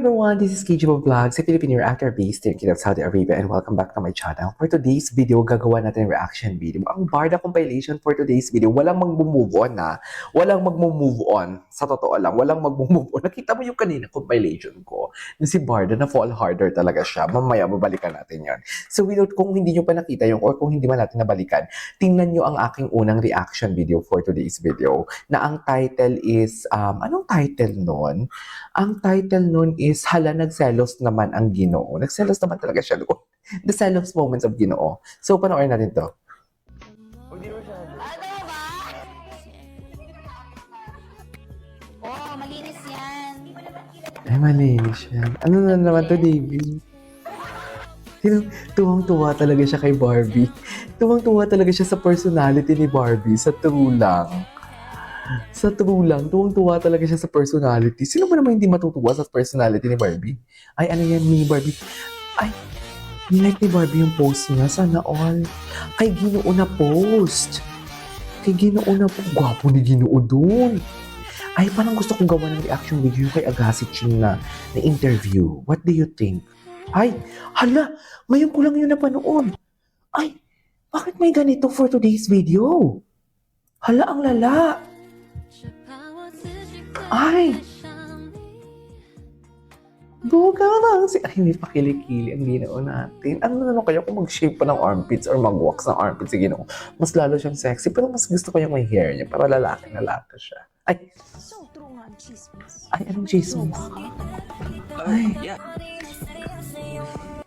everyone, this is KGO Vlogs, a Filipino reactor based in Kingdom of Saudi Arabia, and welcome back to my channel. For today's video, gagawa natin reaction video. Ang Barda compilation for today's video, walang mag-move on na. Walang mag-move on. Sa totoo lang, walang mag-move on. Nakita mo yung kanina compilation ko na si Barda na fall harder talaga siya. Mamaya, babalikan natin yan. So without, kung hindi nyo pa nakita yung, or kung hindi man natin nabalikan, tingnan nyo ang aking unang reaction video for today's video, na ang title is, anong title nun? Ang title nun is, Hala, nagselos naman ang Ginoo. Nagselos naman talaga siya doon. The Selos Moments of Ginoo. So, panoorin natin to. Oh, malinis yan. Ay, malinis yan. Ano na naman to, Davey? Tuwang-tuwa talaga siya kay Barbie. Tuwang-tuwa talaga siya sa personality ni Barbie. Sa true lang. Sa true lang, tuwang-tuwa talaga siya sa personality. Sino ba naman hindi matutuwa sa personality ni Barbie? Ay, ano yan ni Barbie? Ay, nilike ni Barbie yung post niya. Sana all. Kay Ginoo na post. Kay Ginoo na post. Gwapo ni Ginoo dun. Ay, parang gusto kong gawa ng reaction video kay Agassi Ching na interview. What do you think? Ay, hala, ngayon ko lang yun napanood. Ay, bakit may ganito for today's video? Hala, ang lala. Ay! Buga lang si... Ay, hindi pa kilikili ang Ginoo natin. Ano kaya kung mag-shape pa ng armpits or mag-wax ng armpits si Ginoo? Mas lalo siyang sexy, pero mas gusto ko yung may hair niya para lalaki siya. Ay! So true nga ang chismis. Ay, anong chismis? Ay!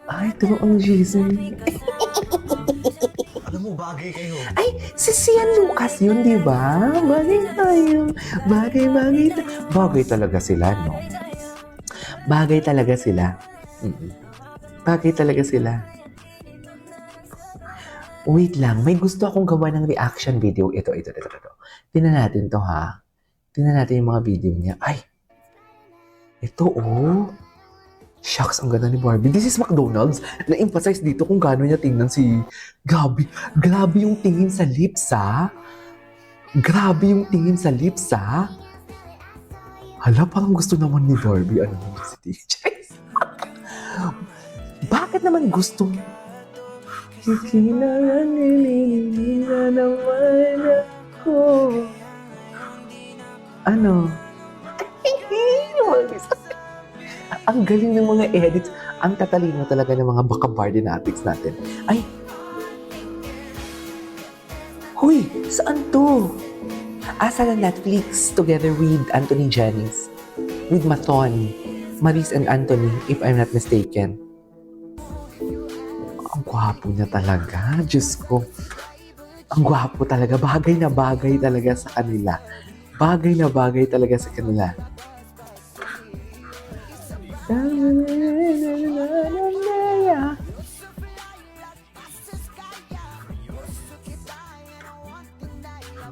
Ay, true ang chismis. Alam mo, bagay kayo. Ay, si Sian Lucas yun, di ba? Bagay tayo. Bagay talaga sila, no? Bagay talaga sila. Bagay talaga sila. Wait lang, may gusto akong gawa ng reaction video. Ito. Tingnan natin to, ha? Tingnan natin yung mga video niya. Ay! Ito, oh. Shucks, ang ganda ni Barbie. This is McDonald's. Na-emphasize dito kung gaano niya tingnan si Gabi. Grabe yung tingin sa lips, ha? Grabe yung tingin sa lips, ha? Hala, parang gusto naman ni Barbie. Ano naman si TJ? Bakit naman gusto? Kinanganilina naman ako. Ano? Ang galing ng mga edits. Ang tatalino talaga ng mga baka-bardinatics natin. Ay! Huy! Saan to? Sa Netflix together with Anthony Jennings. With Maton. Maris and Anthony, if I'm not mistaken. Ang gwapo niya talaga. Diyos ko. Ang gwapo talaga. Bagay na bagay talaga sa kanila. Bagay na bagay talaga sa kanila.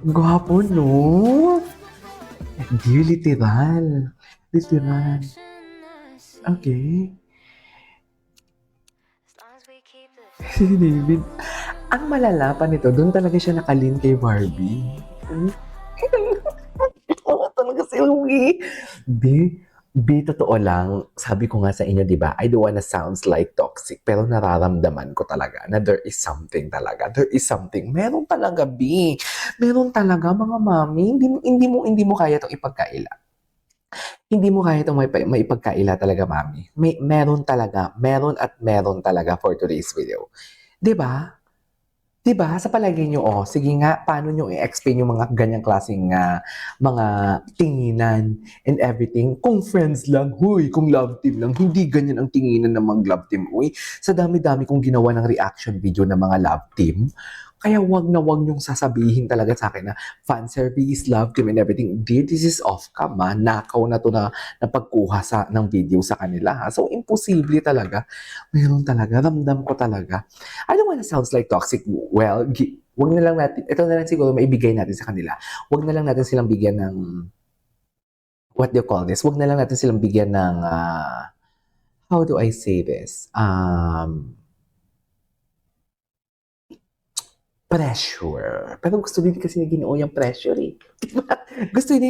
Gwapo, no? Dear, literal. Literal. Okay. Si David. Ang malala pa nito, doon talaga siya nakalin kay Barbie. Oo, talaga si Louie. Totoo lang, sabi ko nga sa inyo, di ba, I don't wanna sounds like toxic, pero nararamdaman ko talaga na there is something talaga. There is something. Meron talaga, B. Meron talaga, mga mami. Hindi mo kaya itong ipagkaila. Hindi mo kaya itong maipagkaila talaga, mami. Meron talaga. Meron talaga for today's video. Di ba? Diba? Sa palagay nyo, sige nga, paano nyo i-explain yung mga ganyang klaseng mga tinginan and everything? Kung friends lang, huy, kung love team lang, hindi ganyan ang tinginan ng mga love team. Uy, sa dami-dami kong ginawa ng reaction video ng mga love team, kaya wag nyong sasabihin talaga sa akin na fan service, love team, and everything. Dear, this is off-cam, ha? Nakaw na to na pagkuha ng video sa kanila, ha? So, imposible talaga. Meron talaga. Ramdam ko talaga. I don't wanna sounds like toxic. Well, wag na lang natin, ito na lang siguro maibigay natin sa kanila. Wag na lang natin silang bigyan ng, what do you call this? Wag na lang natin silang bigyan ng, how do I say this? pressure. Pero gusto din kasi ni Ginoo yung pressure eh. Diba? Gusto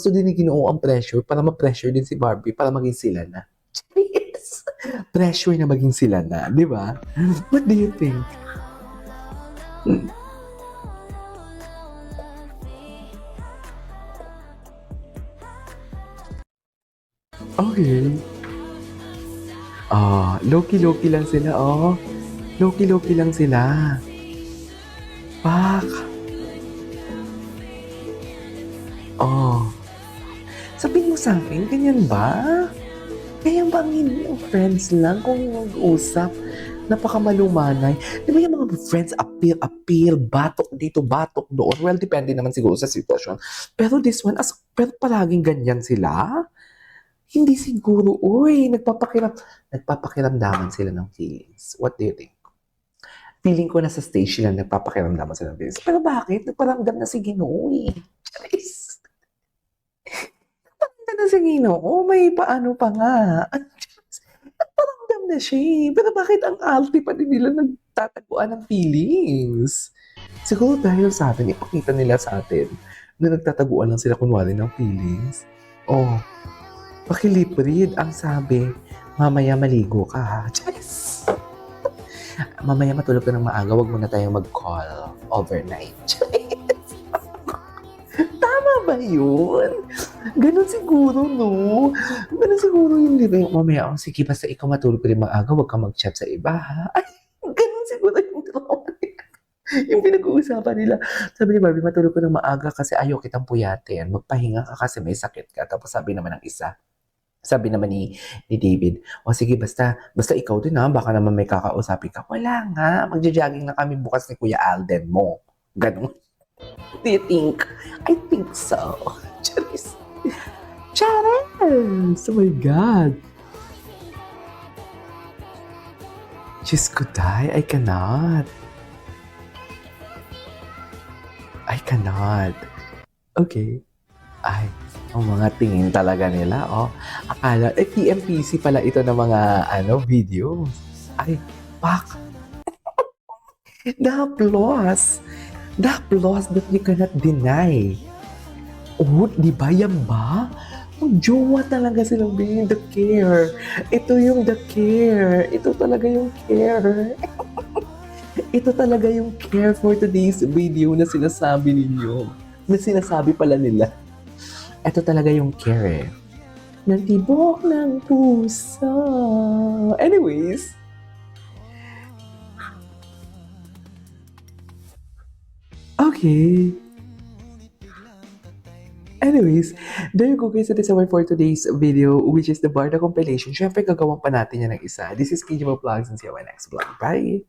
din ni Ginoo ang pressure para ma-pressure din si Barbie para maging sila na. Yes. Pressure na maging sila na, di ba? What do you think? Okay. Loki-loki lang sila, oh. Loki-loki lang sila. Pak. Oh. Sabihin mo sa akin, ganyan ba? Ganyan ba ang hindi ang friends lang kung mag-usap? Napakamalumanay. Di ba yung mga friends appeal, batok dito, batok doon? Well, depende naman siguro sa sitwasyon. Pero this one, pero palaging ganyan sila? Hindi siguro, uy, nagpapakiramdaman sila ng feelings. What do you think? Feeling ko nasa stage sila nagpapakiramdaman sila ng feelings. Pero bakit? Nagparamdam na si Ginoo eh. Charis. Nagparamdam na si Ginoo. May paano pa nga. Nagparamdam na siya eh. Pero bakit ang arte pa din nila nagtataguan ng feelings? Siguro dahil sa atin, ipakita nila sa atin na nagtataguan lang sila kunwari ng feelings. Oh, pakiliprid ang sabi, mamaya maligo ka ha. Yes! Mamaya matulog ka ng maaga, wag muna tayong mag-call overnight. Yes! Tama ba yun? Ganun siguro, no? Ganun siguro yung di ba yung mamaya, sige, basta ikaw matulog ka rin maaga, wag ka mag-chat sa iba ha. Ay, ganun siguro yung trauma nila. Yung pinag-uusapan nila. Sabi ni Barbie, matulog ka ng maaga kasi ayaw kitang puyatin. Magpahinga ka kasi may sakit ka. Tapos sabi naman ng isa, sabi naman ni David, o sige, basta ikaw din ha, baka naman may kakausapin ka. Wala nga, magja-jogging na kami bukas ni Kuya Alden mo. Ganun. Do you think? I think so. Charis. Charis! Oh my God. Diyos ko, Day, I cannot. Okay. Ay, ang mga tingin talaga nila, oh. Akala, TMPC pala ito ng mga, videos. Ay, pak! The applause that you cannot deny. Oh, di ba yan ba? Ang jowa talaga silang being the care. Ito yung the care. Ito talaga yung care. Ito talaga yung care for today's video na sinasabi ninyo. Na sinasabi pala nila. Ito talaga yung care eh. Ng tibok ng puso. Anyways. Okay. Anyways, there you go guys. That is our for today's video, which is the Barda compilation. Siyempre, gagawin pa natin yan ng isa. This is KJ Vlogs and see you in my next vlog. Bye!